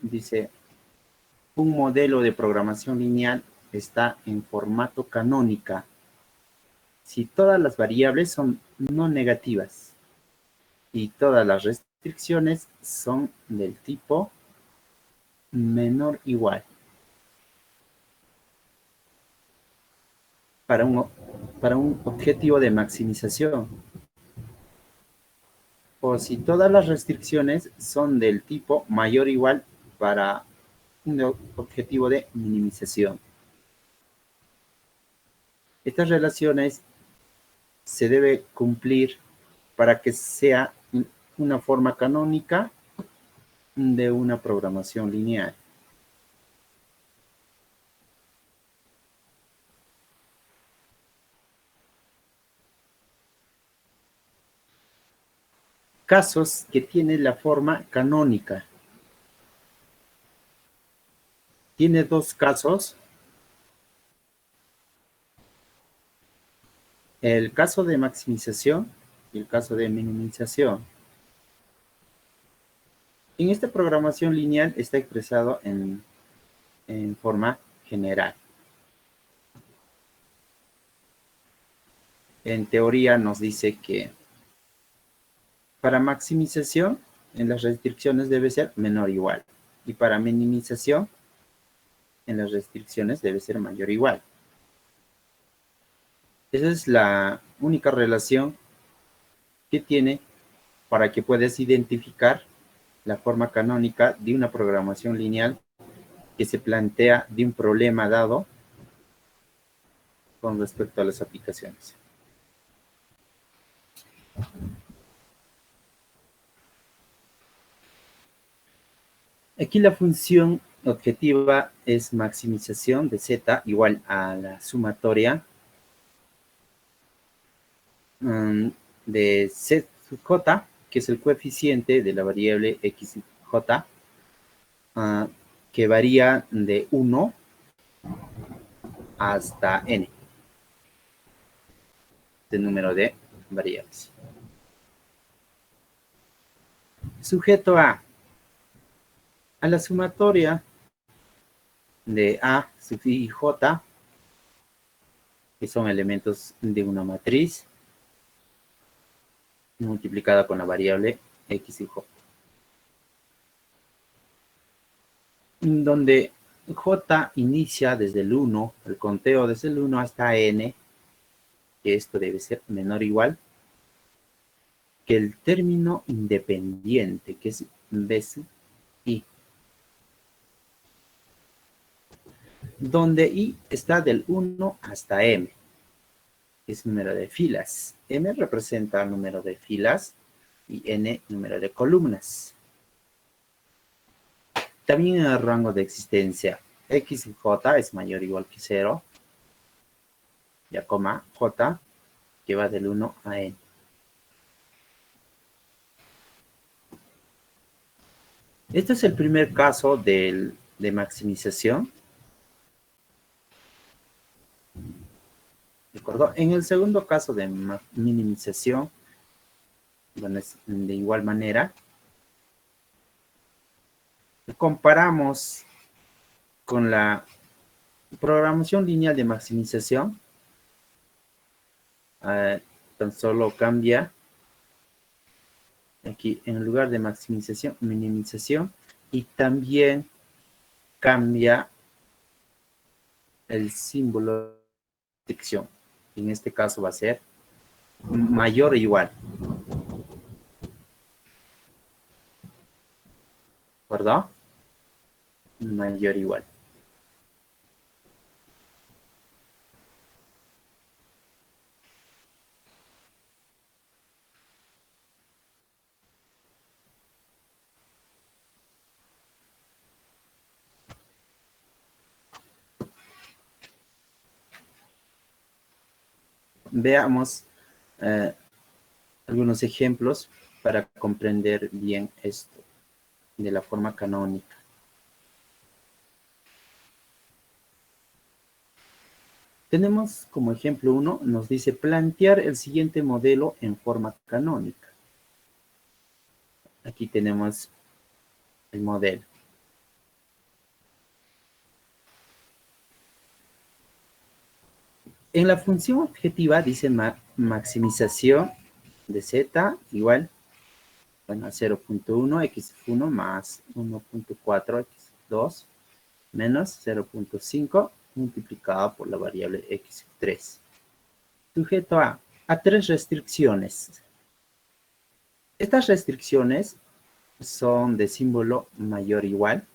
Dice, un modelo de programación lineal está en formato canónica si todas las variables son no negativas y todas las restricciones son del tipo menor o igual. Para un objetivo de maximización. O si todas las restricciones son del tipo mayor o igual para un objetivo de minimización. Estas relaciones se debe cumplir para que sea una forma canónica de una programación lineal. Casos que tienen la forma canónica. Tiene dos casos. El caso de maximización y el caso de minimización. En esta programación lineal está expresado en forma general. En teoría nos dice que para maximización en las restricciones debe ser menor o igual. Y para minimización en las restricciones debe ser mayor o igual. Esa es la única relación que tiene para que puedas identificar la forma canónica de una programación lineal que se plantea de un problema dado con respecto a las aplicaciones. Aquí la función objetiva es maximización de z igual a la sumatoria de z sub j, que es el coeficiente de la variable xj, que varía de 1 hasta n, de número de variables. Sujeto a la sumatoria de a sub i y j, que son elementos de una matriz, multiplicada con la variable x y j. Donde j inicia desde el 1, el conteo desde el 1 hasta n, que esto debe ser menor o igual que el término independiente, que es b sub i, donde i está del 1 hasta m, que es número de filas. M representa el número de filas y n número de columnas. También en el rango de existencia, x y j es mayor o igual que 0, ya coma j, que va del 1 a n. Este es el primer caso de maximización. ¿De acuerdo? En el segundo caso de minimización, bueno, es de igual manera. Comparamos con la programación lineal de maximización. Tan solo cambia aquí en lugar de maximización, minimización, y también cambia el símbolo de restricción. En este caso va a ser mayor o igual. ¿Verdad? Mayor o igual. Veamos algunos ejemplos para comprender bien esto de la forma canónica. Tenemos como ejemplo 1, nos dice plantear el siguiente modelo en forma canónica. Aquí tenemos el modelo. En la función objetiva dice maximización de z igual, bueno, a 0.1 x1 más 1.4 x2 menos 0.5 multiplicado por la variable x3. Sujeto a tres restricciones. Estas restricciones son de símbolo mayor o igual,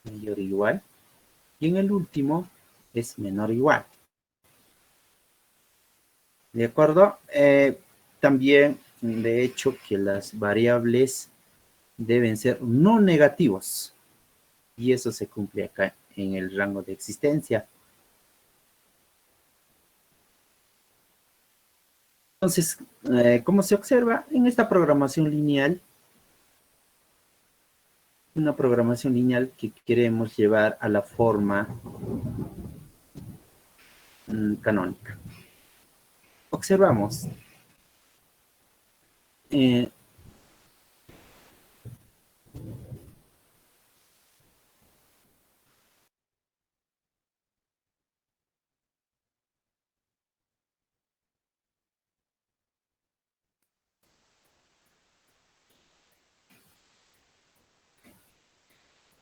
y en el último es menor o igual. ¿De acuerdo? También, de hecho, que las variables deben ser no negativos, y eso se cumple acá en el rango de existencia. Entonces, como se observa en esta programación lineal, una programación lineal que queremos llevar a la forma canónica. Observamos.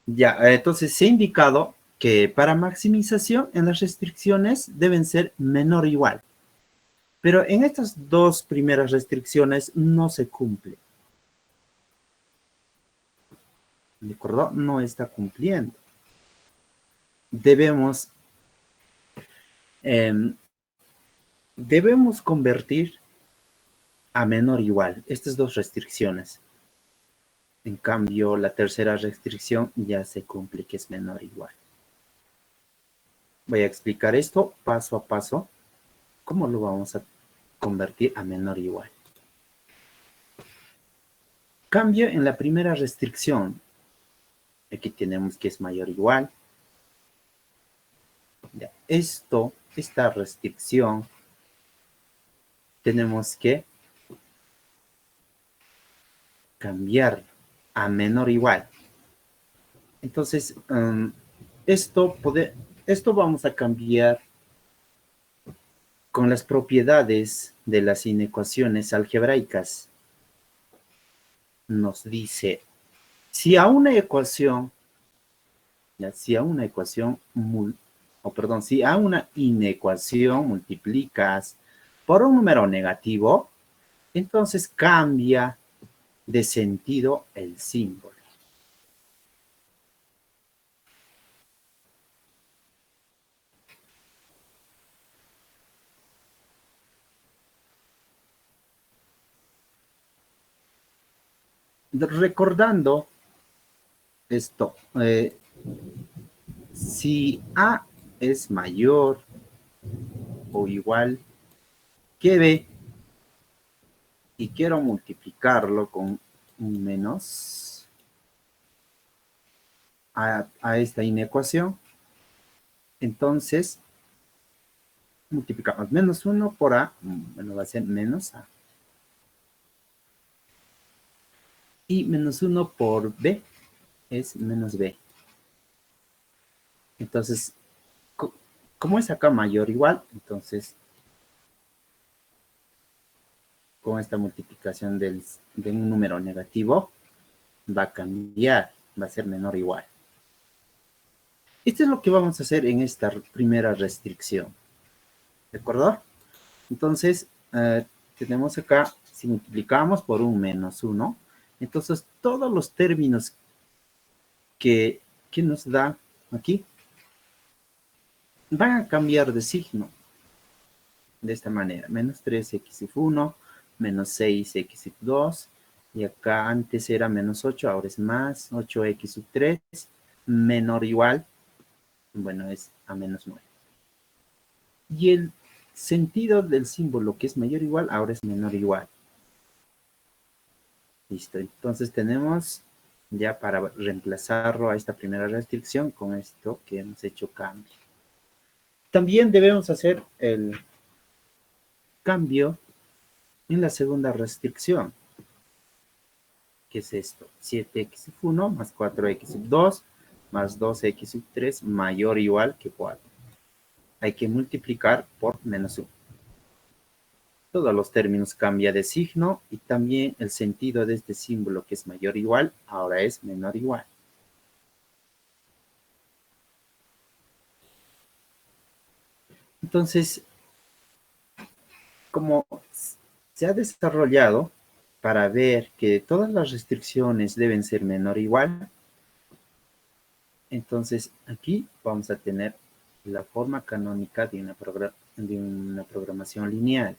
Ya, entonces se ha indicado que para maximización en las restricciones deben ser menor o igual. Pero en estas dos primeras restricciones no se cumple. ¿De acuerdo? No está cumpliendo. Debemos convertir a menor o igual estas dos restricciones. En cambio, la tercera restricción ya se cumple, que es menor o igual. Voy a explicar esto paso a paso. ¿Cómo lo vamos a convertir a menor o igual? Cambio en la primera restricción. Aquí tenemos que es mayor o igual. Ya, esta restricción, tenemos que cambiar a menor o igual. Entonces, esto vamos a cambiar con las propiedades de las inecuaciones algebraicas. Nos dice, si a una ecuación inecuación multiplicas por un número negativo, entonces cambia de sentido el símbolo. Recordando esto, si A es mayor o igual que B y quiero multiplicarlo con un menos a esta inecuación, entonces multiplicamos menos 1 por A, bueno, va a ser menos A. Y menos 1 por B es menos B. Entonces, como es acá mayor o igual, entonces con esta multiplicación de un número negativo va a cambiar, va a ser menor o igual. Esto es lo que vamos a hacer en esta primera restricción. ¿De acuerdo? Entonces, tenemos acá, si multiplicamos por un menos 1, entonces todos los términos que nos da aquí van a cambiar de signo. De esta manera, menos 3x sub 1, menos 6x sub 2, y acá antes era menos 8, ahora es más 8x sub 3, menor o igual, bueno, es a menos 9. Y el sentido del símbolo que es mayor o igual, ahora es menor o igual. Listo, entonces tenemos ya para reemplazarlo a esta primera restricción con esto que hemos hecho cambio. También debemos hacer el cambio en la segunda restricción, que es esto, 7x sub 1 más 4x sub 2 más 2x sub 3 mayor o igual que 4. hay que multiplicar por -1. Todos los términos cambian de signo y también el sentido de este símbolo que es mayor o igual, ahora es menor o igual. Entonces, como se ha desarrollado para ver que todas las restricciones deben ser menor o igual, entonces aquí vamos a tener la forma canónica de una programación lineal.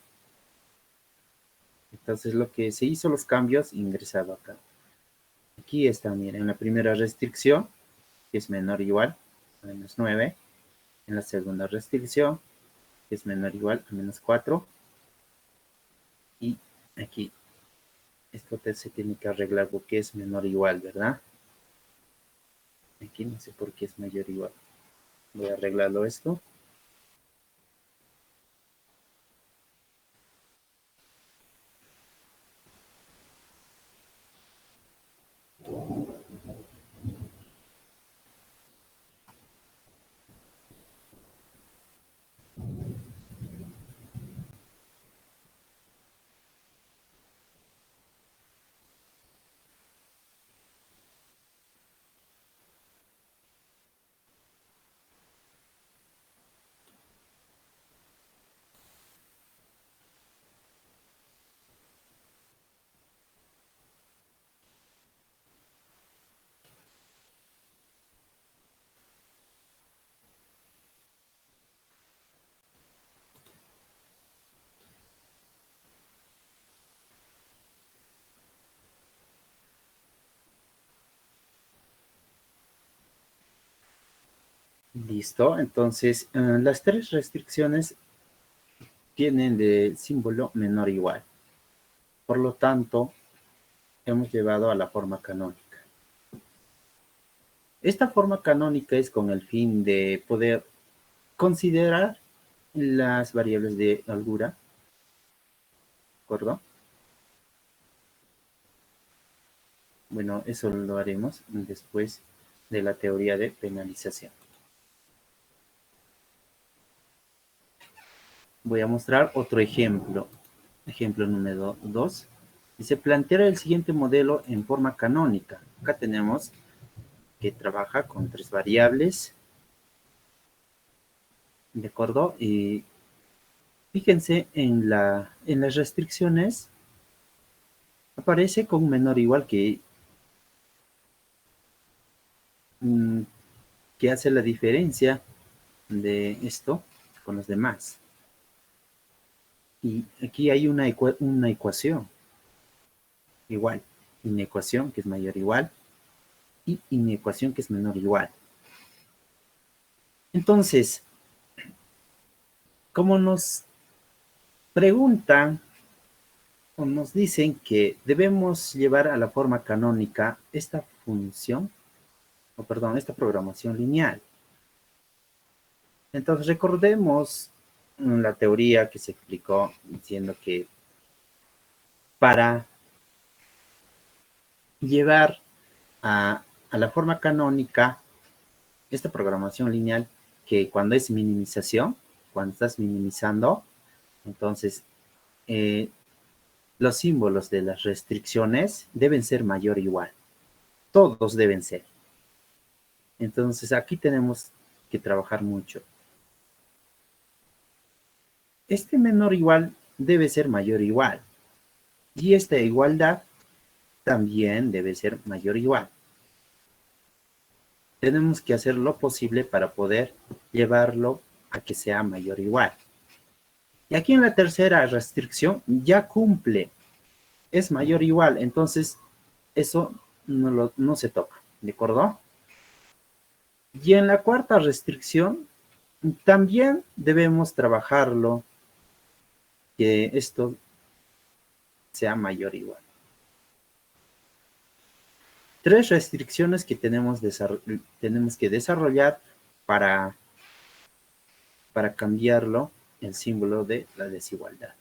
Entonces lo que se hizo los cambios ingresado acá. Aquí está, miren, la primera restricción, que es menor o igual a -9. En la segunda restricción, que es menor o igual a -4. Y aquí, esto se tiene que arreglar porque es menor o igual, ¿verdad? Aquí no sé por qué es mayor o igual. Voy a arreglarlo esto. Listo, entonces las tres restricciones tienen de símbolo menor o igual. Por lo tanto, hemos llevado a la forma canónica. Esta forma canónica es con el fin de poder considerar las variables de holgura, ¿de acuerdo? Bueno, eso lo haremos después de la teoría de penalización. Voy a mostrar otro ejemplo. Ejemplo número 2. Dice, plantear el siguiente modelo en forma canónica. Acá tenemos que trabaja con tres variables. ¿De acuerdo? Y fíjense en las restricciones. Aparece con menor o igual que hace la diferencia de esto con los demás. Y aquí hay una ecuación igual, inecuación que es mayor o igual y inecuación que es menor o igual. Entonces, como nos preguntan o nos dicen que debemos llevar a la forma canónica esta función, o perdón, esta programación lineal. Entonces, recordemos la teoría que se explicó diciendo que para llevar a la forma canónica esta programación lineal, que cuando es minimización, cuando estás minimizando, entonces los símbolos de las restricciones deben ser mayor o igual. Todos deben ser. Entonces aquí tenemos que trabajar mucho. Este menor o igual debe ser mayor o igual. Y esta igualdad también debe ser mayor o igual. Tenemos que hacer lo posible para poder llevarlo a que sea mayor o igual. Y aquí en la tercera restricción ya cumple, es mayor o igual, entonces eso no se toca, ¿de acuerdo? Y en la cuarta restricción también debemos trabajarlo, que esto sea mayor o igual. Tres restricciones que tenemos que desarrollar para cambiarlo el símbolo de la desigualdad.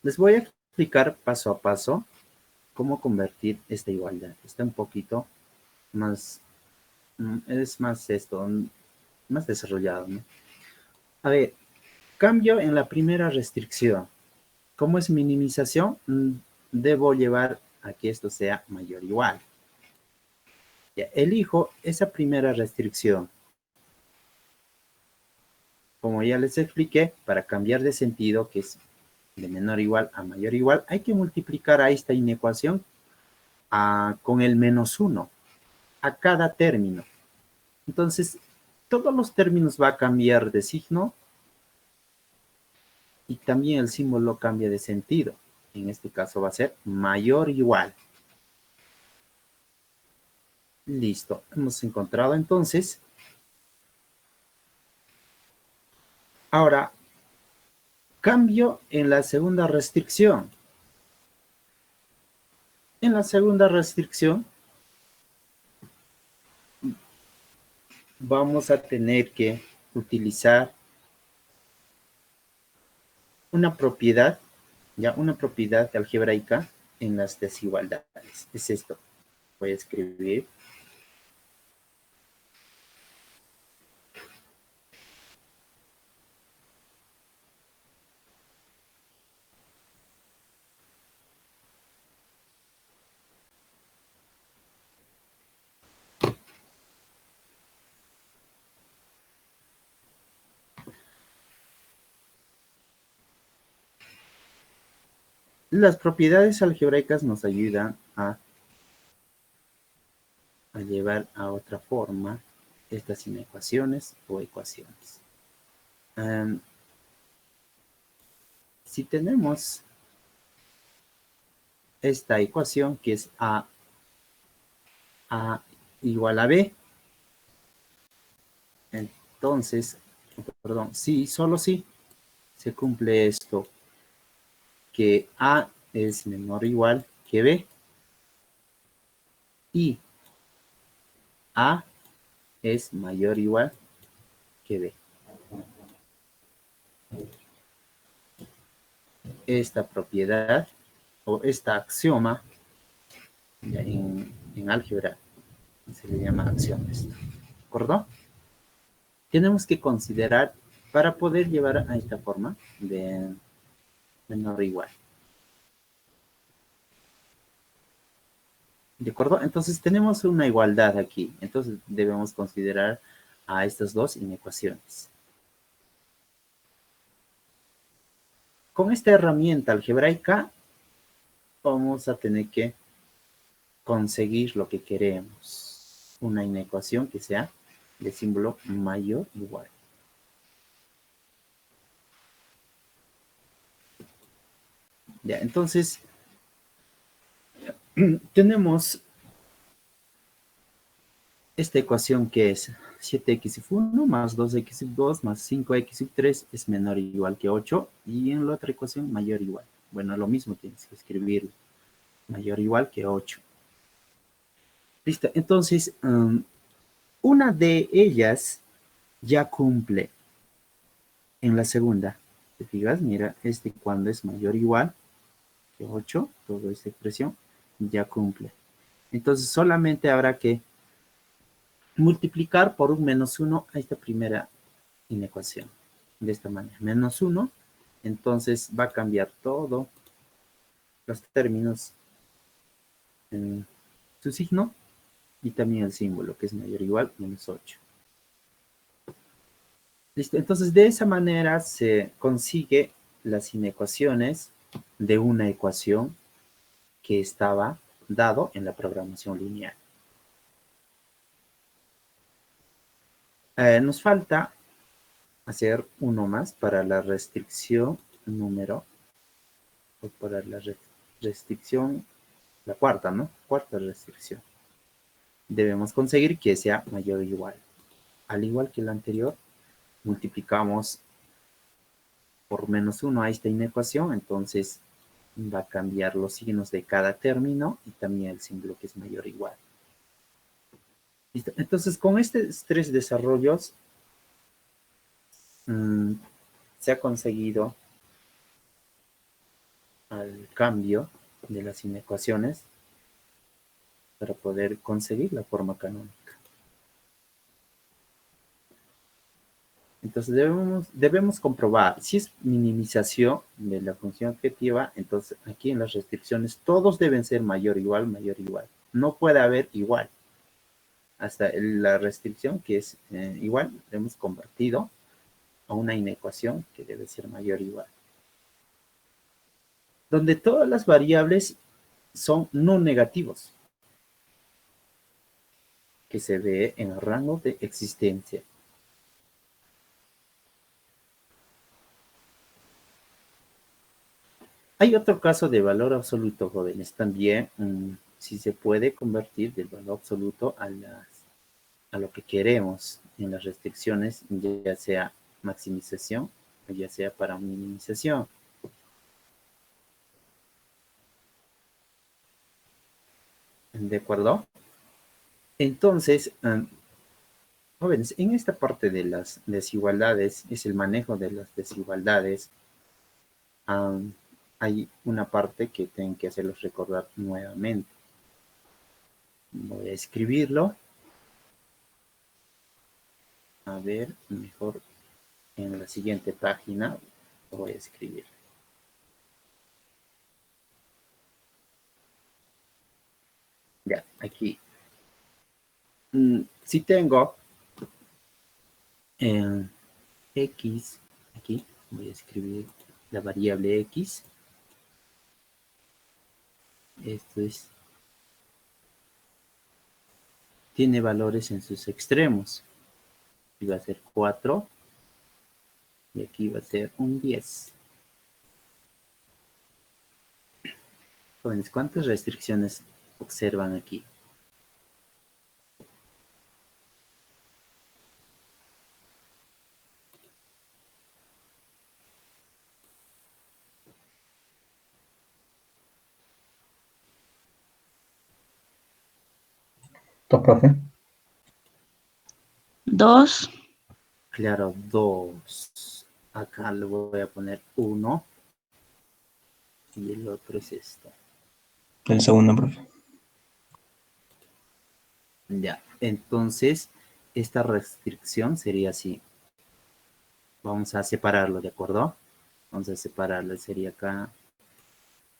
Les voy a explicar paso a paso cómo convertir esta igualdad. Está un poquito más, es más esto, más desarrollado, ¿no? A ver, cambio en la primera restricción. ¿Cómo es minimización? Debo llevar a que esto sea mayor o igual. Ya, elijo esa primera restricción. Como ya les expliqué, para cambiar de sentido, que es de menor o igual a mayor o igual, hay que multiplicar a esta inecuación con el -1 a cada término. Entonces, todos los términos va a cambiar de signo y también el símbolo cambia de sentido. En este caso va a ser mayor o igual. Listo, hemos encontrado entonces. Ahora, cambio en la segunda restricción. En la segunda restricción vamos a tener que utilizar una propiedad, ya una propiedad algebraica en las desigualdades. Es esto. Voy a escribir. Las propiedades algebraicas nos ayudan a llevar a otra forma estas inecuaciones o ecuaciones. Si tenemos esta ecuación que es A igual a B, entonces, perdón, sí, solo si se cumple esto, que A es menor o igual que B y A es mayor o igual que B. Esta propiedad o esta axioma en álgebra se le llama axioma esto, ¿de acuerdo? Tenemos que considerar para poder llevar a esta forma de menor o igual. ¿De acuerdo? Entonces tenemos una igualdad aquí. Entonces debemos considerar a estas dos inecuaciones. Con esta herramienta algebraica vamos a tener que conseguir lo que queremos. Una inecuación que sea de símbolo mayor o igual. Ya, entonces tenemos esta ecuación que es 7x1 más 2x2 más 5x3 es menor o igual que 8 y en la otra ecuación mayor o igual. Bueno, lo mismo tienes que escribirlo. Mayor o igual que 8. Listo, entonces una de ellas ya cumple en la segunda. ¿Te fijas? Mira, cuando es mayor o igual que 8, toda esta expresión ya cumple. Entonces solamente habrá que multiplicar por un -1 a esta primera inecuación. De esta manera, -1, entonces va a cambiar todos los términos en su signo y también el símbolo, que es mayor o igual -8. Listo, entonces de esa manera se consigue las inecuaciones de una ecuación que estaba dado en la programación lineal. Nos falta hacer uno más para la restricción número, o para la restricción, la cuarta, ¿no? Cuarta restricción. Debemos conseguir que sea mayor o igual. Al igual que la anterior, multiplicamos por -1 a esta inecuación, entonces va a cambiar los signos de cada término y también el símbolo que es mayor o igual. ¿Listo? Entonces, con estos tres desarrollos se ha conseguido el cambio de las inecuaciones para poder conseguir la forma canónica. Entonces debemos comprobar si es minimización de la función objetiva. Entonces aquí en las restricciones todos deben ser mayor, igual, mayor, igual. No puede haber igual. Hasta la restricción que es igual, hemos convertido a una inecuación que debe ser mayor, igual. Donde todas las variables son no negativos, que se ve en el rango de existencia. Hay otro caso de valor absoluto, jóvenes, también, si se puede convertir del valor absoluto a lo que queremos en las restricciones, ya sea maximización o ya sea para minimización. ¿De acuerdo? Entonces, jóvenes, en esta parte de las desigualdades, es el manejo de las desigualdades, hay una parte que tienen que hacerlos recordar nuevamente. Voy a escribirlo. A ver, mejor en la siguiente página lo voy a escribir. Ya, aquí. Si tengo x, aquí voy a escribir la variable x. Esto es, tiene valores en sus extremos. Y va a ser 4 y aquí va a ser un 10. Jóvenes, ¿cuántas restricciones observan aquí? Dos, profe. Dos. Claro, 2. Acá le voy a poner 1 y el otro es esto. El segundo, profe. Ya, entonces esta restricción sería así. Vamos a separarlo, ¿de acuerdo? Vamos a separarlo, sería acá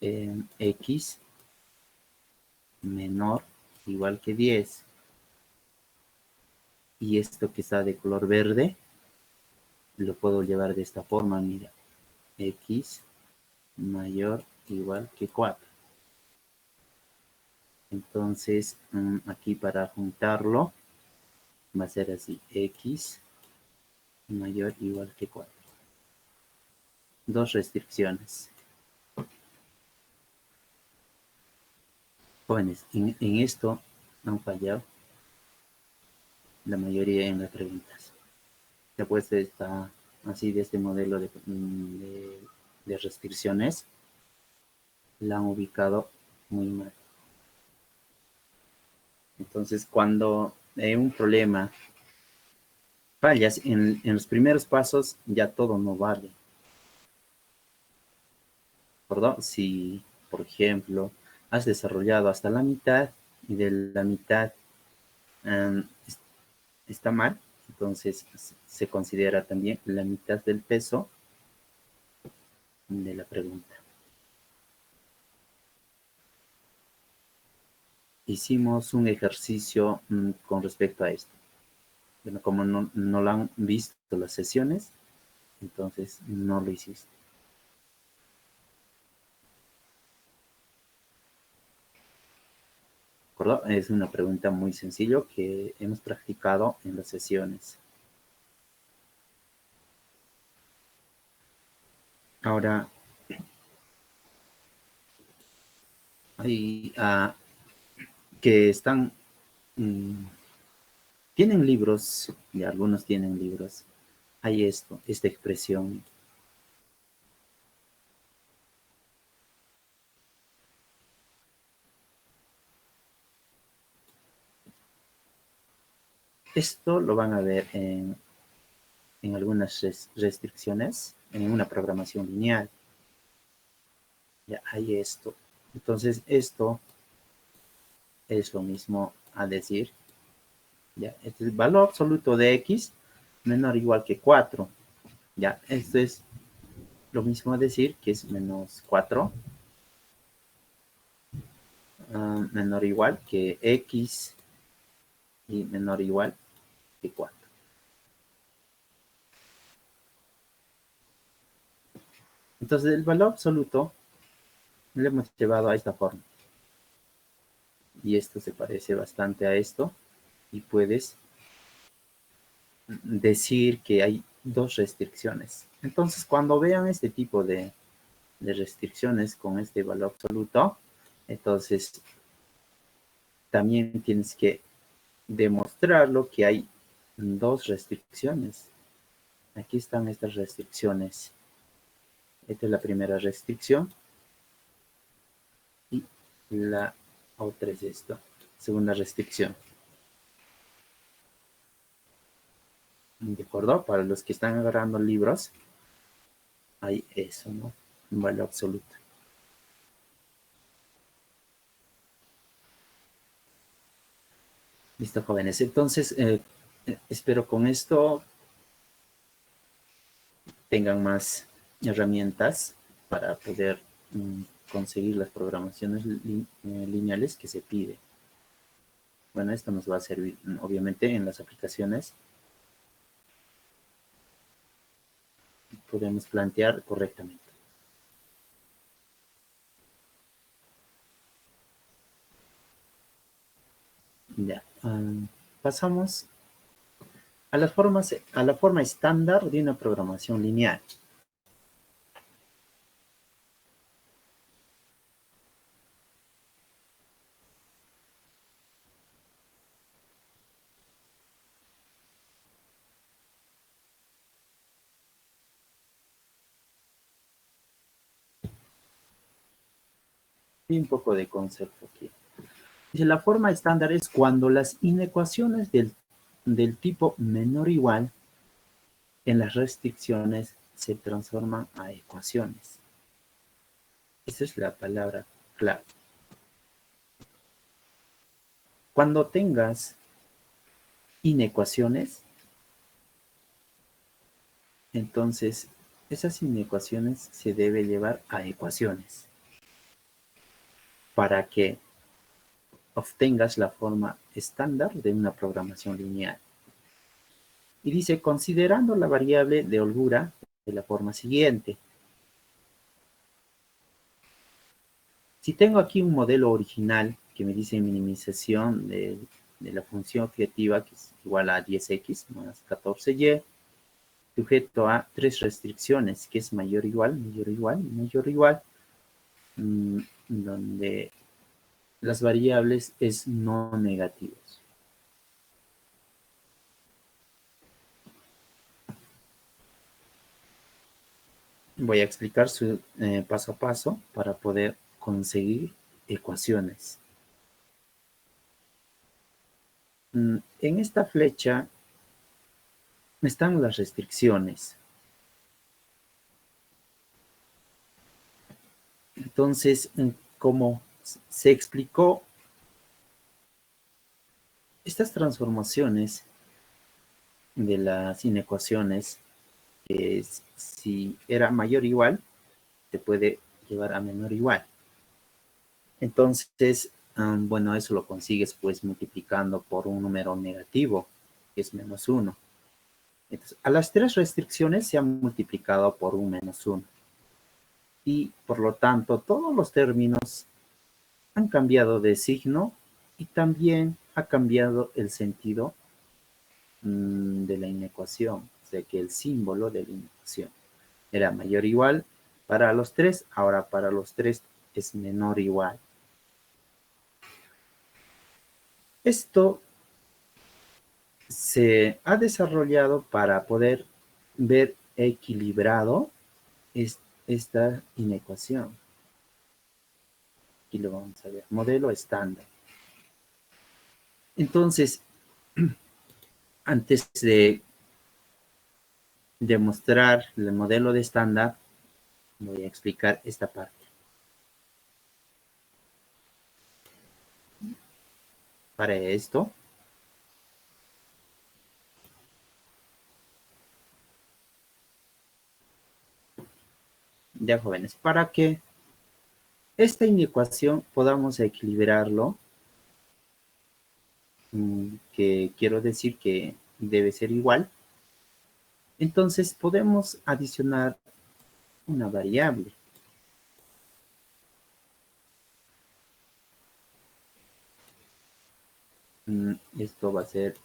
x menor igual que 10. Y esto que está de color verde, lo puedo llevar de esta forma, mira. X mayor igual que 4. Entonces, aquí para juntarlo, va a ser así. X mayor igual que 4. Dos restricciones. Jóvenes, en esto han fallado la mayoría en las preguntas. Después está así de este modelo de restricciones, la han ubicado muy mal. Entonces, cuando hay un problema fallas en los primeros pasos, ya todo no vale. ¿Verdad? Si, por ejemplo, has desarrollado hasta la mitad y de la mitad está mal, entonces se considera también la mitad del peso de la pregunta. Hicimos un ejercicio con respecto a esto. Bueno, como no lo han visto las sesiones, entonces no lo hiciste. ¿De acuerdo? Es una pregunta muy sencilla que hemos practicado en las sesiones. Ahora, hay que están, tienen libros, y algunos tienen libros. Hay esta expresión. Esto lo van a ver en algunas restricciones, en una programación lineal. Ya hay esto. Entonces, esto es lo mismo a decir, ya, este es el valor absoluto de x menor o igual que 4. Ya, esto es lo mismo decir que es menos 4 menor o igual que x y menor o igual que 4. Entonces el valor absoluto lo hemos llevado a esta forma. Y esto se parece bastante a esto. Y puedes decir que hay dos restricciones. Entonces cuando vean este tipo de restricciones con este valor absoluto, entonces también tienes que demostrarlo que hay dos restricciones. Aquí están estas restricciones. Esta es la primera restricción y la otra es esta, segunda restricción. ¿De acuerdo? Para los que están agarrando libros, hay eso, ¿no? Un valor absoluto. Listo, jóvenes. Entonces, espero con esto tengan más herramientas para poder conseguir las programaciones lineales que se pide. Bueno, esto nos va a servir, obviamente, en las aplicaciones. Podemos plantear correctamente. Ya. Pasamos a la forma estándar de una programación lineal. Y un poco de concepto aquí. Dice, la forma estándar es cuando las inecuaciones del tipo menor o igual en las restricciones se transforman a ecuaciones. Esa es la palabra clave. Cuando tengas inecuaciones, entonces esas inecuaciones se debe llevar a ecuaciones para que obtengas la forma estándar de una programación lineal. Y dice, considerando la variable de holgura de la forma siguiente. Si tengo aquí un modelo original que me dice minimización de la función objetiva, que es igual a 10x más 14y, sujeto a tres restricciones, que es mayor o igual, mayor o igual, mayor o igual, donde las variables es no negativos. Voy a explicar su paso a paso para poder conseguir ecuaciones. En esta flecha están las restricciones. Entonces, como se explicó, estas transformaciones de las inecuaciones, si era mayor o igual, se puede llevar a menor o igual. Entonces, bueno, eso lo consigues pues multiplicando por un número negativo, que es menos 1. Entonces, a las tres restricciones se han multiplicado por un menos 1. Y por lo tanto, todos los términos han cambiado de signo y también ha cambiado el sentido de la inecuación, o sea que el símbolo de la inecuación era mayor o igual para los tres, ahora para los tres es menor o igual. Esto se ha desarrollado para poder ver equilibrado esta inecuación. Aquí lo vamos a ver, modelo estándar. Entonces, antes de demostrar el modelo de estándar, voy a explicar esta parte. Para esto, Ya, jóvenes, para que esta inecuación podamos equilibrarlo, que quiero decir que debe ser igual, entonces podemos adicionar una variable. Esto va a ser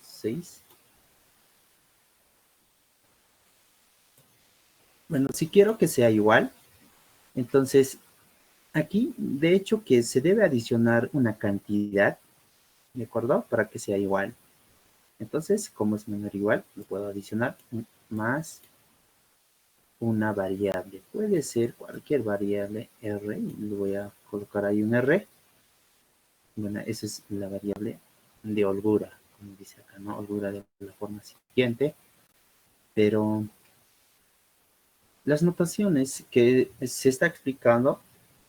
6. Bueno, si quiero que sea igual, entonces aquí de hecho que se debe adicionar una cantidad, ¿de acuerdo? Para que sea igual. Entonces, como es menor o igual, lo puedo adicionar más una variable. Puede ser cualquier variable R, y le voy a colocar ahí un R. Bueno, esa es la variable de holgura, como dice acá, ¿no? Holgura de la forma siguiente. Pero las notaciones que se está explicando,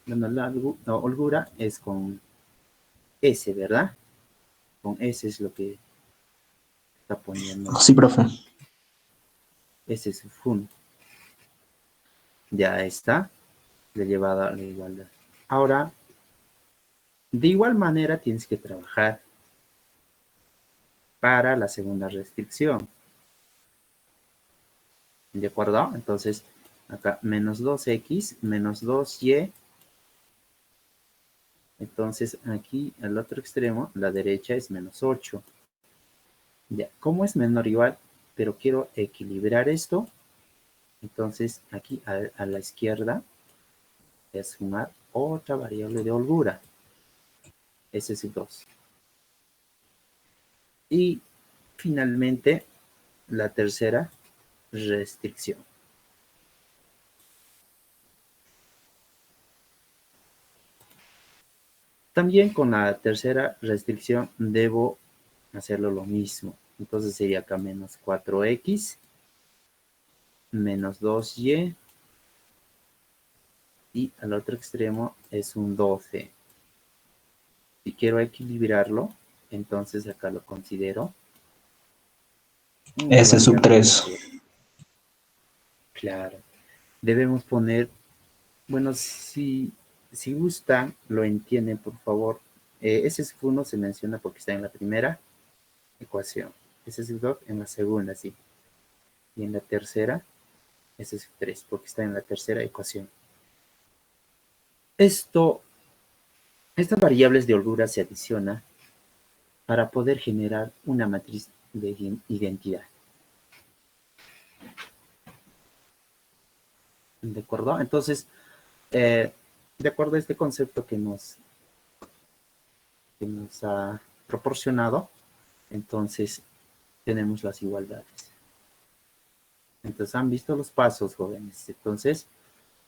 bueno, la holgura es con S, ¿verdad? Con S es lo que está poniendo. Sí, profe. Ese es su fun. Ya está, le he llevado a la igualdad. Ahora, de igual manera tienes que trabajar para la segunda restricción. ¿De acuerdo? Entonces, acá menos 2x, menos 2y. Entonces, aquí al otro extremo, la derecha es menos 8. Ya, como es menor o igual, pero quiero equilibrar esto, entonces aquí a la izquierda voy a sumar otra variable de holgura. Ese es el 2. Y finalmente, la tercera restricción. También con la tercera restricción debo hacerlo lo mismo. Entonces sería acá menos 4x, menos 2y, y al otro extremo es un 12. Si quiero equilibrarlo, entonces acá lo considero una S sub variable de 3. holgura. Claro. Debemos poner, bueno, si gustan, lo entienden, por favor. Ese F1 se menciona porque está en la primera ecuación. Ese es 2 en la segunda, sí. Y en la tercera, ese es 3 porque está en la tercera ecuación. Estas variables de holgura se adicionan para poder generar una matriz de identidad. ¿De acuerdo? Entonces, de acuerdo a este concepto que nos ha proporcionado, entonces tenemos las igualdades. Entonces, han visto los pasos, jóvenes. Entonces,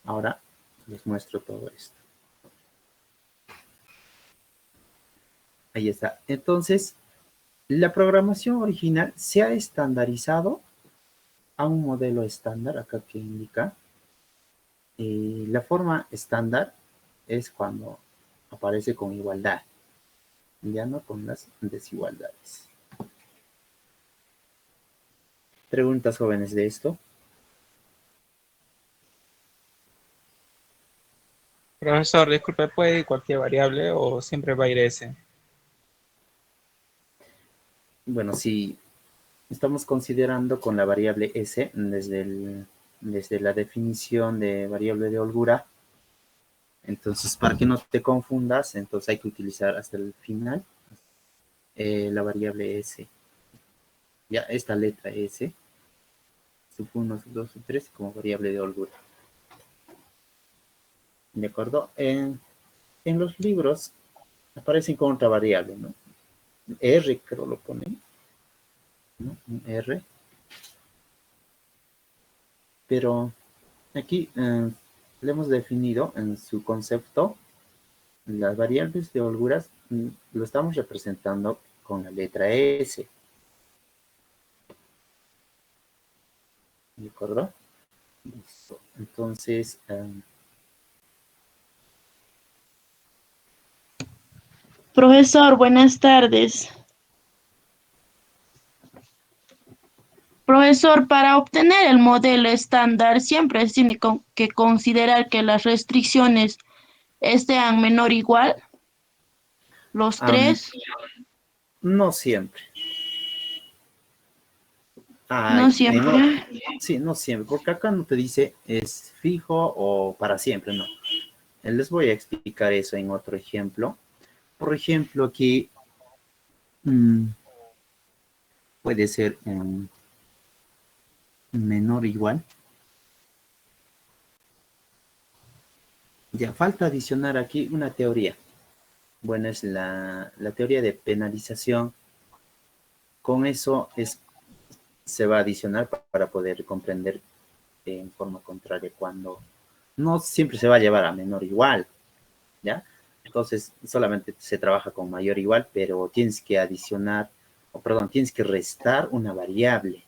ahora les muestro todo esto. Ahí está. Entonces, la programación original se ha estandarizado a un modelo estándar, acá que indica. La forma estándar es cuando aparece con igualdad, ya no con las desigualdades. ¿Preguntas, jóvenes, de esto? Profesor, disculpe, ¿puede ir cualquier variable o siempre va a ir S? Bueno, si estamos considerando con la variable S desde la definición de variable de holgura, entonces para que no te confundas, entonces hay que utilizar hasta el final la variable S. Ya esta letra S, sub 1, sub 2, sub 3 como variable de holgura. ¿De acuerdo? En los libros aparecen con otra variable, ¿no? R creo lo ponen, ¿no? Un R. Pero aquí le hemos definido en su concepto las variables de holguras, lo estamos representando con la letra S. ¿De acuerdo? Listo. Entonces, Profesor, buenas tardes. profesor, para obtener el modelo estándar siempre se tiene que considerar que las restricciones sean menor o igual, los Am, tres, no siempre. no Ay, siempre. sí, no siempre, porque acá no te dice es fijo o para siempre, no. Les voy a explicar eso en otro ejemplo. Por ejemplo, aquí mm, puede ser menor o igual. Ya falta adicionar aquí una teoría. Bueno, es la teoría de penalización. Con eso se va a adicionar para poder comprender en forma contraria cuando no siempre se va a llevar a menor o igual, ¿ya? Entonces, solamente se trabaja con mayor o igual, pero tienes que adicionar, o perdón, tienes que restar una variable,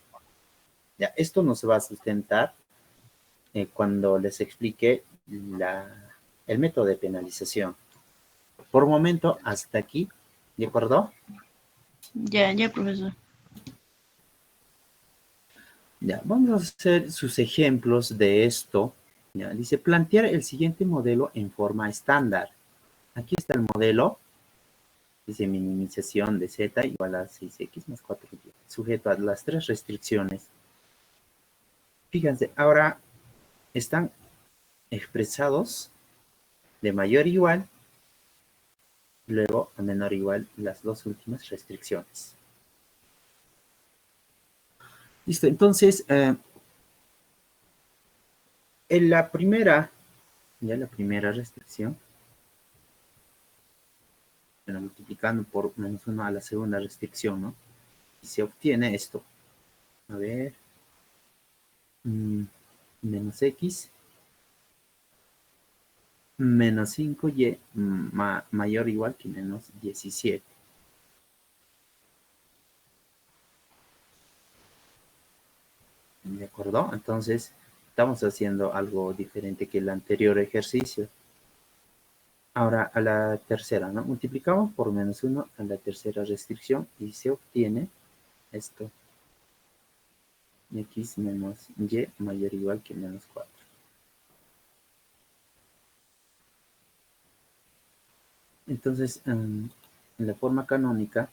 ¿ya? Esto no se va a sustentar cuando les explique el método de penalización. Por un momento, hasta aquí, ¿de acuerdo? Ya, ya, profesor. Ya, vamos a hacer sus ejemplos de esto. Ya, dice, plantear el siguiente modelo en forma estándar. Aquí está el modelo. Dice minimización de z igual a 6x más 4y, sujeto a las tres restricciones. Fíjense, ahora están expresados de mayor o igual, luego a menor o igual las dos últimas restricciones. Listo, entonces, en la primera restricción, bueno, multiplicando por menos 1 a la segunda restricción, ¿no? Y se obtiene esto. A ver, menos x menos 5y mayor o igual que menos 17. ¿De acuerdo? Entonces, estamos haciendo algo diferente que el anterior ejercicio. Ahora, a la tercera, ¿no? Multiplicamos por menos 1 a la tercera restricción y se obtiene esto. X menos y mayor o igual que menos 4. Entonces, en la forma canónica,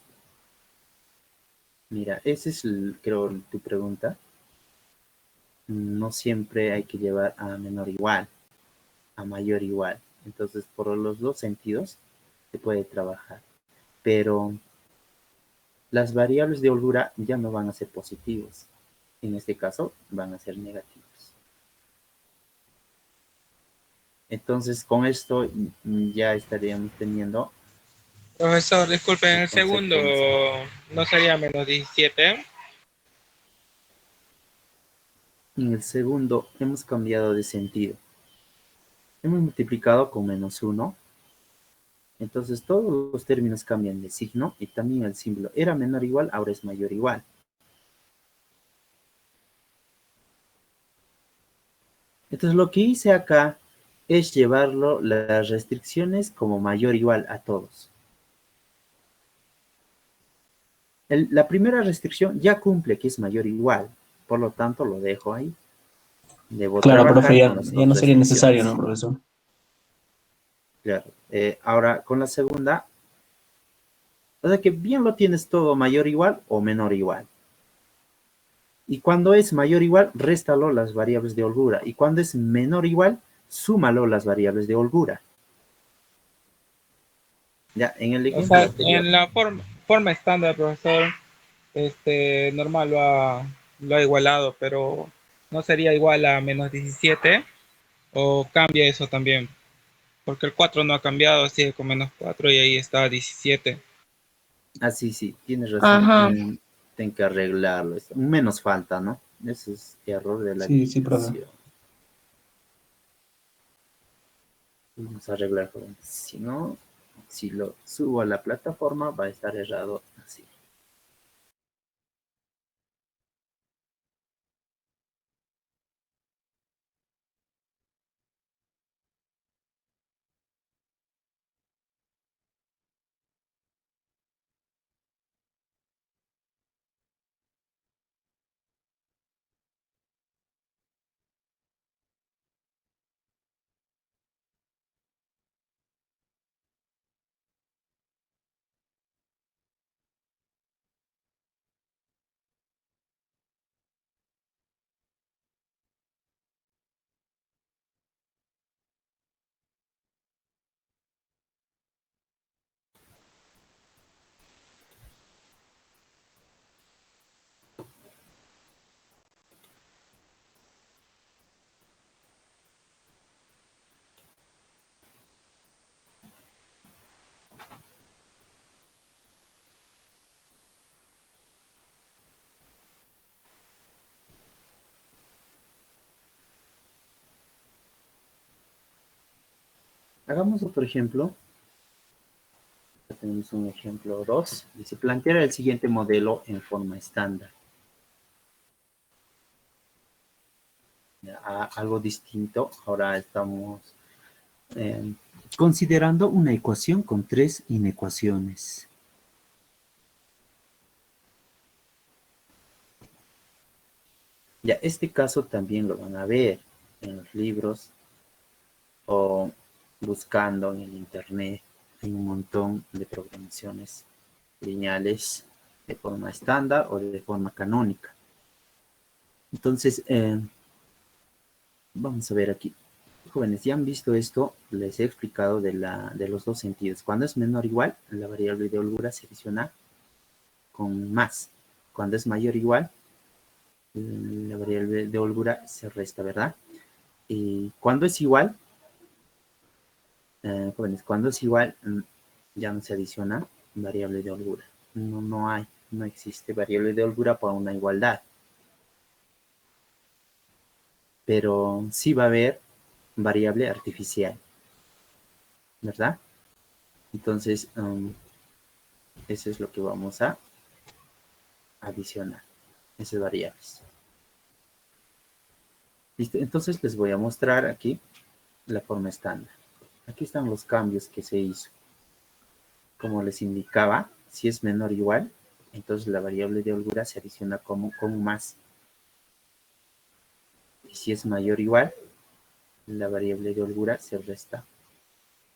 mira, esa es, creo, tu pregunta. No siempre hay que llevar a menor igual, a mayor igual. Entonces, por los dos sentidos se puede trabajar. Pero las variables de holgura ya no van a ser positivos. En este caso, van a ser negativos. Entonces, con esto ya estaríamos teniendo Profesor, disculpe, en el el segundo concepto básico. no sería menos 17. En el segundo, hemos cambiado de sentido. Hemos multiplicado con menos 1. Entonces, todos los términos cambian de signo y también el símbolo. Era menor o igual, ahora es mayor o igual. Entonces, lo que hice acá es llevarlo las restricciones como mayor o igual a todos. La primera restricción ya cumple que es mayor o igual. Por lo tanto, lo dejo ahí. Debo Claro, profe, trabajar ya, con las ya dos no sería necesario, restricciones. ¿no, profesor? Claro. Ahora, con la segunda, o sea que bien lo tienes todo mayor o igual o menor o igual. Y cuando es mayor o igual, réstalo las variables de holgura. Y cuando es menor o igual, súmalo las variables de holgura. Ya, en el O ejemplo sea, anterior. en la forma estándar, profesor, normal lo ha igualado, pero no sería igual a menos 17 o cambia eso también, porque el 4 no ha cambiado, sigue con menos 4 y ahí está 17. Ah, sí, sí, tienes razón. Ajá. Tengo que arreglarlo. Menos falta, ¿no? Ese es error de la Sí, sí, profe. digitación. Vamos a arreglar, joven. Si no, si lo subo a la plataforma, va a estar errado así. Hagamos otro ejemplo. Tenemos un ejemplo 2. Dice, plantear el siguiente modelo en forma estándar. Algo distinto. Ahora estamos considerando una ecuación con 3 inecuaciones. Ya, este caso también lo van a ver en los libros o buscando en el internet. Hay un montón de programaciones lineales de forma estándar o de forma canónica. Entonces, vamos a ver aquí. Jóvenes, ya han visto esto, les he explicado de los dos sentidos. Cuando es menor o igual, la variable de holgura se adiciona con más. Cuando es mayor o igual, la variable de holgura se resta, ¿verdad? Y cuando es igual, jóvenes, cuando es igual, ya no se adiciona variable de holgura. No existe variable de holgura para una igualdad. Pero sí va a haber variable artificial, ¿verdad? Entonces, eso es lo que vamos a adicionar, esas variables. Listo, entonces les voy a mostrar aquí la forma estándar. Aquí están los cambios que se hizo. Como les indicaba, si es menor o igual, entonces la variable de holgura se adiciona como más. Y si es mayor o igual, la variable de holgura se resta,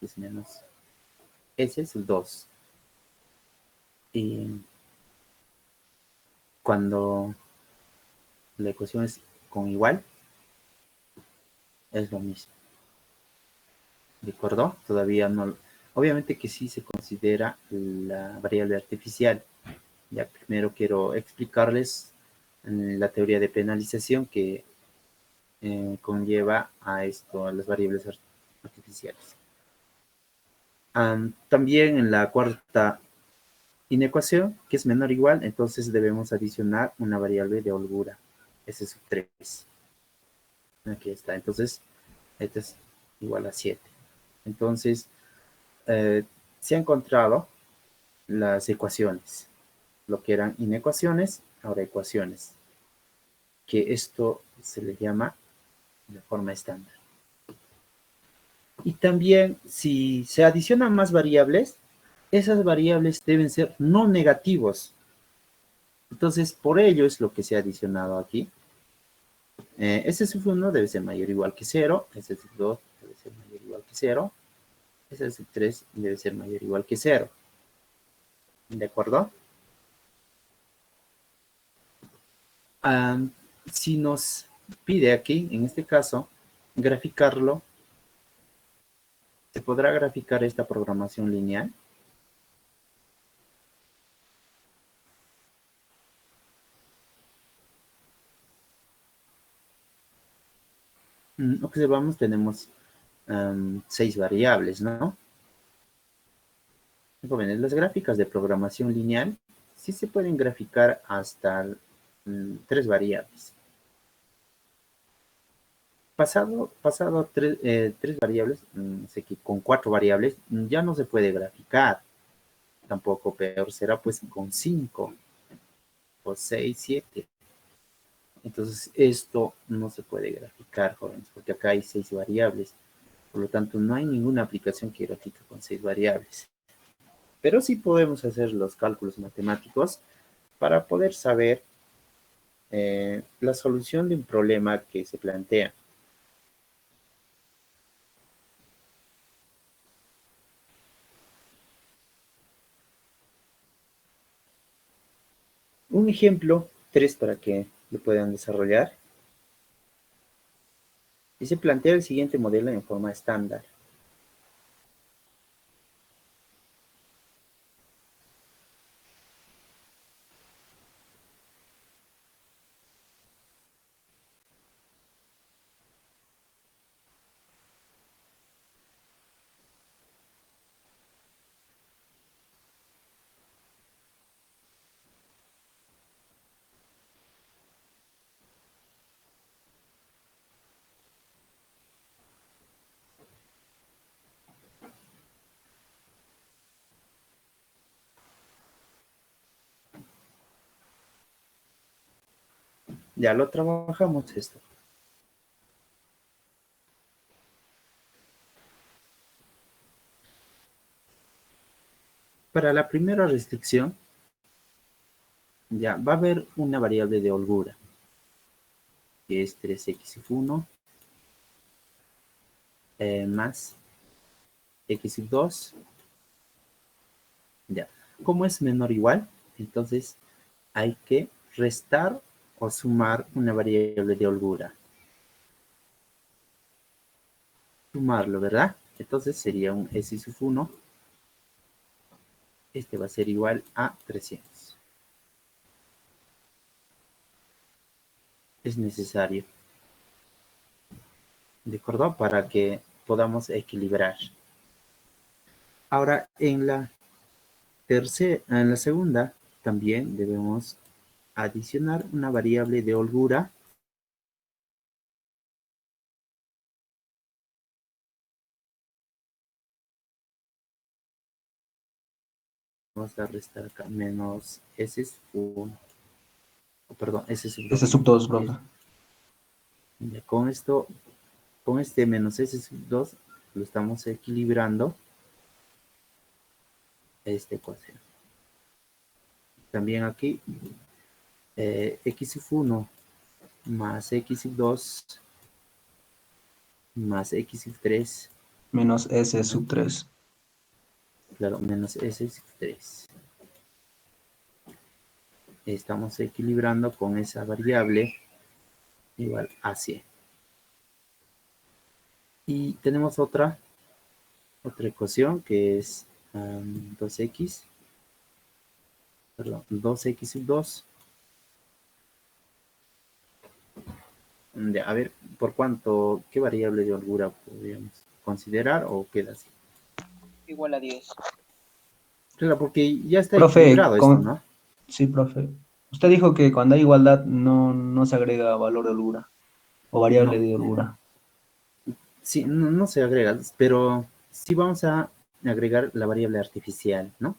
es menos. Ese es el 2. Y cuando la ecuación es con igual, es lo mismo. ¿De acuerdo? Todavía no. Obviamente que sí se considera la variable artificial. Ya primero quiero explicarles la teoría de penalización que conlleva a esto, a las variables artificiales. También en la cuarta inecuación, que es menor o igual, entonces debemos adicionar una variable de holgura. Ese es 3. Aquí está. Entonces, este es igual a 7. Entonces, se han encontrado las ecuaciones. Lo que eran inecuaciones, ahora ecuaciones. Que esto se le llama de forma estándar. Y también, si se adicionan más variables, esas variables deben ser no negativos. Entonces, por ello es lo que se ha adicionado aquí. Ese sub 1 debe ser mayor o igual que 0. Ese sub 2 debe ser mayor o igual que 0. Ese sub 3 debe ser mayor o igual que 0. ¿De acuerdo? Si nos pide aquí, en este caso, graficarlo, ¿se podrá graficar esta programación lineal? Observamos, tenemos 6 variables, ¿no? Jóvenes, las gráficas de programación lineal sí se pueden graficar hasta 3 variables. Pasado 3 variables, sé que con 4 variables ya no se puede graficar. Tampoco peor será pues con 5 o 6, 7. Entonces esto no se puede graficar, jóvenes, porque acá hay 6 variables. Por lo tanto, no hay ninguna aplicación que grafique con 6 variables. Pero sí podemos hacer los cálculos matemáticos para poder saber la solución de un problema que se plantea. Un ejemplo 3 para que lo puedan desarrollar. Y se plantea el siguiente modelo en forma estándar. Ya lo trabajamos esto. Para la primera restricción, ya va a haber una variable de holgura, que es 3x sub 1 más x sub 2. Ya, como es menor o igual, entonces hay que restar o sumar una variable de holgura. Sumarlo, ¿verdad? Entonces sería un s sub 1. Este va a ser igual a 300. Es necesario. ¿De acuerdo? Para que podamos equilibrar. Ahora, en la segunda, también debemos adicionar una variable de holgura. Vamos a restar acá menos S sub 1. Perdón, S sub 2. Ese sub 2, profe. Ya, con esto, con este menos S sub 2, lo estamos equilibrando esta ecuación. También aquí, x sub 1 más x sub 2 más x sub 3. Menos S sub 3. Claro, menos S sub 3. Estamos equilibrando con esa variable igual a 100. Y tenemos otra ecuación que es 2x, perdón, 2x sub 2. A ver, ¿por cuánto, qué variable de holgura podríamos considerar o queda así? Igual a 10. Claro, porque ya está Profe, equilibrado esto, ¿no? sí, profe. Usted dijo que cuando hay igualdad no se agrega valor de holgura o variable No, de holgura. sí, no se agrega, pero sí vamos a agregar la variable artificial, ¿no?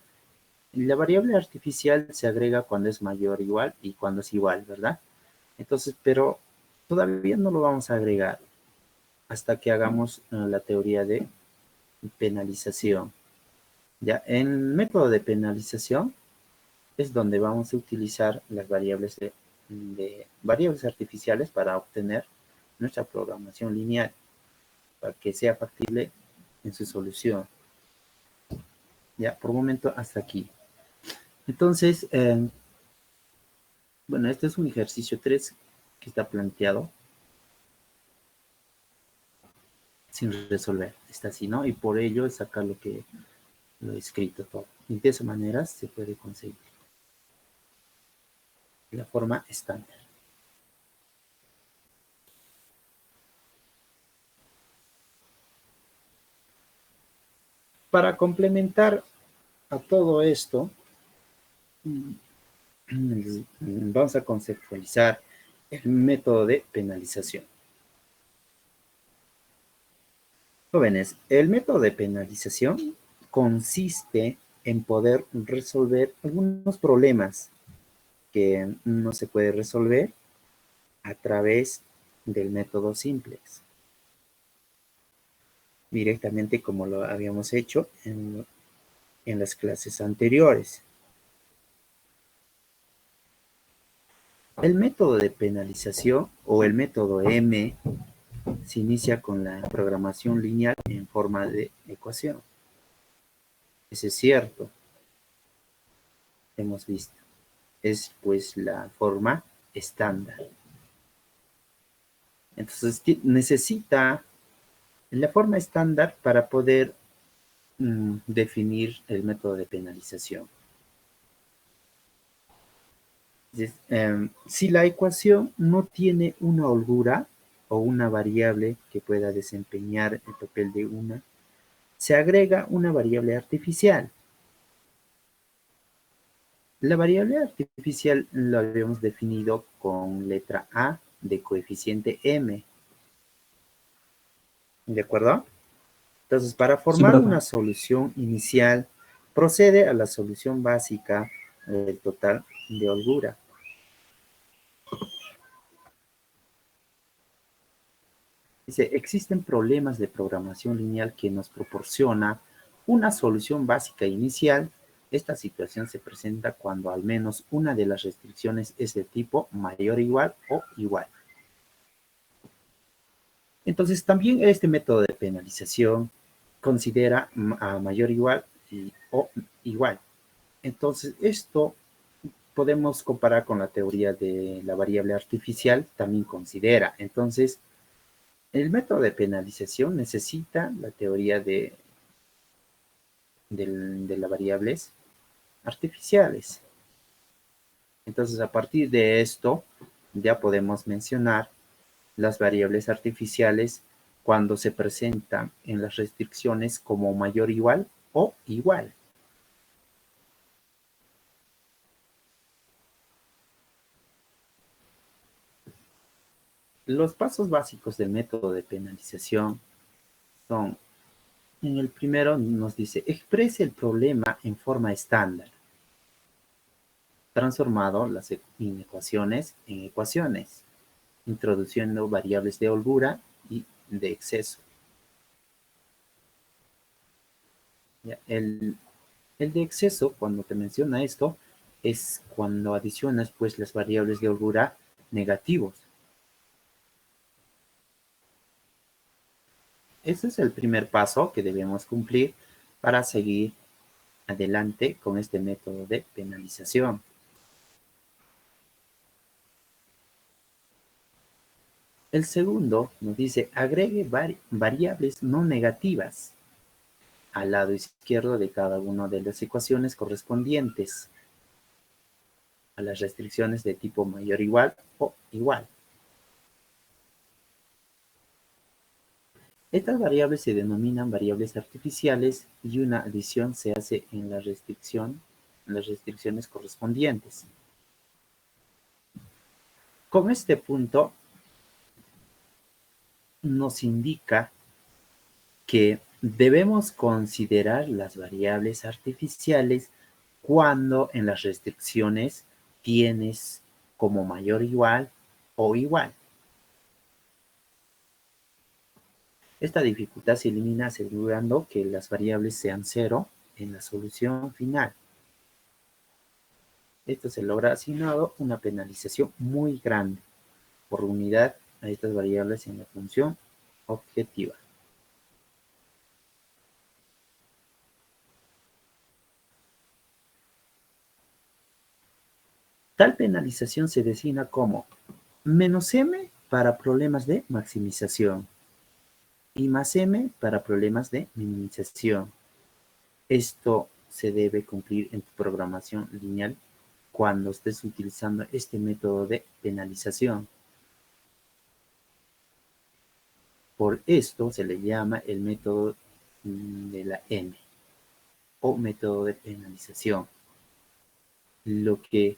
La variable artificial se agrega cuando es mayor o igual y cuando es igual, ¿verdad? Entonces, pero todavía no lo vamos a agregar hasta que hagamos la teoría de penalización. Ya, en el método de penalización es donde vamos a utilizar las variables de variables artificiales para obtener nuestra programación lineal, para que sea factible en su solución. Ya, por un momento hasta aquí. Entonces, bueno, este es un ejercicio 3 que está planteado sin resolver. Está así, ¿no? Y por ello es acá lo he escrito todo. Y de esa manera se puede conseguir la forma estándar. Para complementar a todo esto, vamos a conceptualizar el método de penalización. Jóvenes, el método de penalización consiste en poder resolver algunos problemas que no se puede resolver a través del método simplex, directamente como lo habíamos hecho en las clases anteriores. El método de penalización o el método M se inicia con la programación lineal en forma de ecuación. Eso es cierto. Hemos visto. Es pues la forma estándar. Entonces necesita la forma estándar para poder definir el método de penalización. Si la ecuación no tiene una holgura o una variable que pueda desempeñar el papel de una, se agrega una variable artificial. La variable artificial lo habíamos definido con letra A de coeficiente M. ¿De acuerdo? Entonces, para formar una solución inicial, procede a la solución básica del total de holgura. Dice, existen problemas de programación lineal que nos proporciona una solución básica inicial. Esta situación se presenta cuando al menos una de las restricciones es de tipo mayor o igual o igual. Entonces, también este método de penalización considera a mayor igual o igual. Entonces, esto podemos comparar con la teoría de la variable artificial, también considera. Entonces, el método de penalización necesita la teoría de las variables artificiales. Entonces, a partir de esto, ya podemos mencionar las variables artificiales cuando se presentan en las restricciones como mayor igual o igual. Los pasos básicos del método de penalización son, en el primero nos dice, exprese el problema en forma estándar, transformado las inecuaciones en ecuaciones, introduciendo variables de holgura y de exceso. Ya, el de exceso, cuando te menciona esto, es cuando adicionas pues las variables de holgura negativos. Ese es el primer paso que debemos cumplir para seguir adelante con este método de penalización. El segundo nos dice, agregue variables no negativas al lado izquierdo de cada una de las ecuaciones correspondientes a las restricciones de tipo mayor igual o igual. Estas variables se denominan variables artificiales y una adición se hace en las restricciones correspondientes. Con este punto nos indica que debemos considerar las variables artificiales cuando en las restricciones tienes como mayor igual o igual. Esta dificultad se elimina asegurando que las variables sean cero en la solución final. Esto se logra asignando una penalización muy grande por unidad a estas variables en la función objetiva. Tal penalización se designa como -m para problemas de maximización y +m para problemas de minimización. Esto se debe cumplir en tu programación lineal cuando estés utilizando este método de penalización. Por esto se le llama el método de la M o método de penalización. Lo que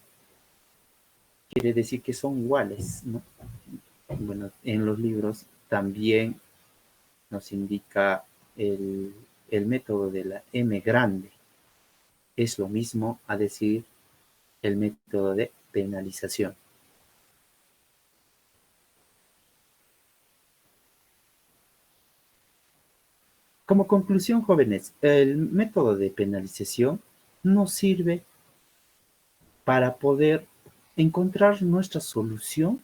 quiere decir que son iguales, ¿no? Bueno, en los libros también nos indica el método de la M grande. Es lo mismo a decir el método de penalización. Como conclusión, jóvenes, el método de penalización nos sirve para poder encontrar nuestra solución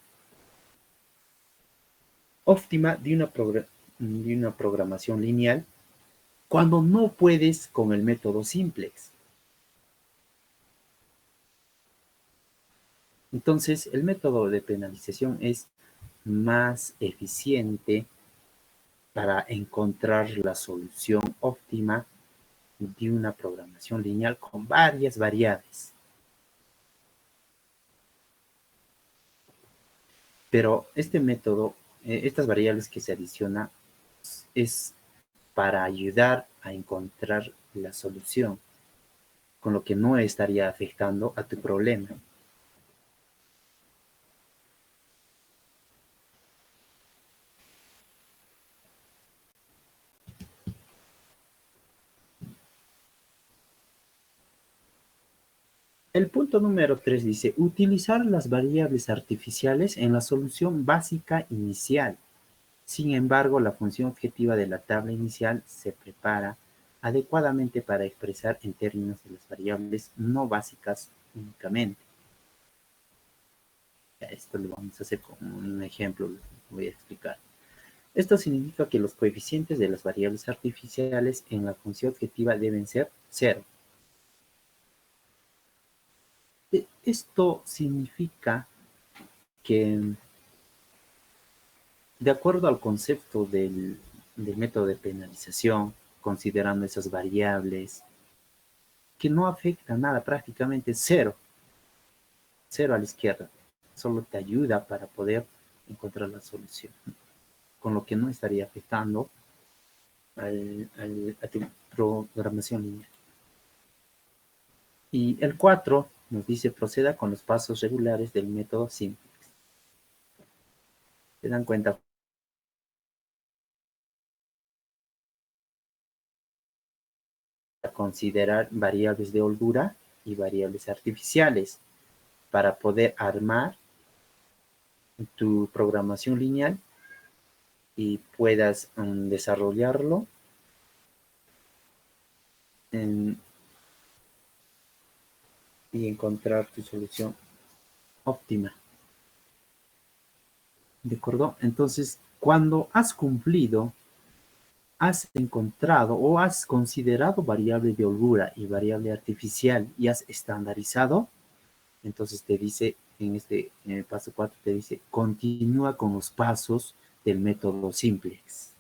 óptima de una programación lineal cuando no puedes con el método simplex. Entonces, el método de penalización es más eficiente para encontrar la solución óptima de una programación lineal con varias variables. Pero este método, estas variables que se adicionan, es para ayudar a encontrar la solución, con lo que no estaría afectando a tu problema. El punto número 3 dice, utilizar las variables artificiales en la solución básica inicial. Sin embargo, la función objetiva de la tabla inicial se prepara adecuadamente para expresar en términos de las variables no básicas únicamente. Ya, esto lo vamos a hacer con un ejemplo, lo voy a explicar. Esto significa que los coeficientes de las variables artificiales en la función objetiva deben ser 0. Esto significa que, de acuerdo al concepto del método de penalización, considerando esas variables, que no afecta nada, prácticamente 0 a la izquierda, solo te ayuda para poder encontrar la solución, con lo que no estaría afectando a tu programación lineal. Y el 4 nos dice proceda con los pasos regulares del método simplex. ¿Se dan cuenta? Considerar variables de holgura y variables artificiales para poder armar tu programación lineal y puedas desarrollarlo y encontrar tu solución óptima. ¿De acuerdo? Entonces, cuando has cumplido, has encontrado o has considerado variable de holgura y variable artificial y has estandarizado, entonces te dice, en el paso 4 te dice, continúa con los pasos del método simplex.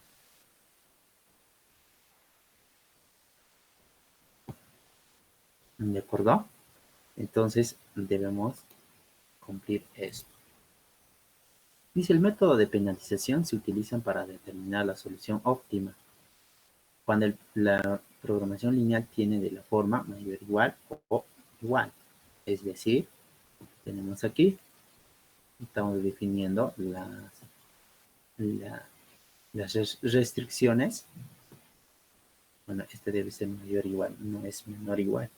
¿De acuerdo? Entonces debemos cumplir esto. Dice, el método de penalización se utiliza para determinar la solución óptima cuando la programación lineal tiene de la forma mayor igual o igual. Es decir, tenemos aquí, estamos definiendo las restricciones. Bueno, este debe ser mayor igual, no es menor igual.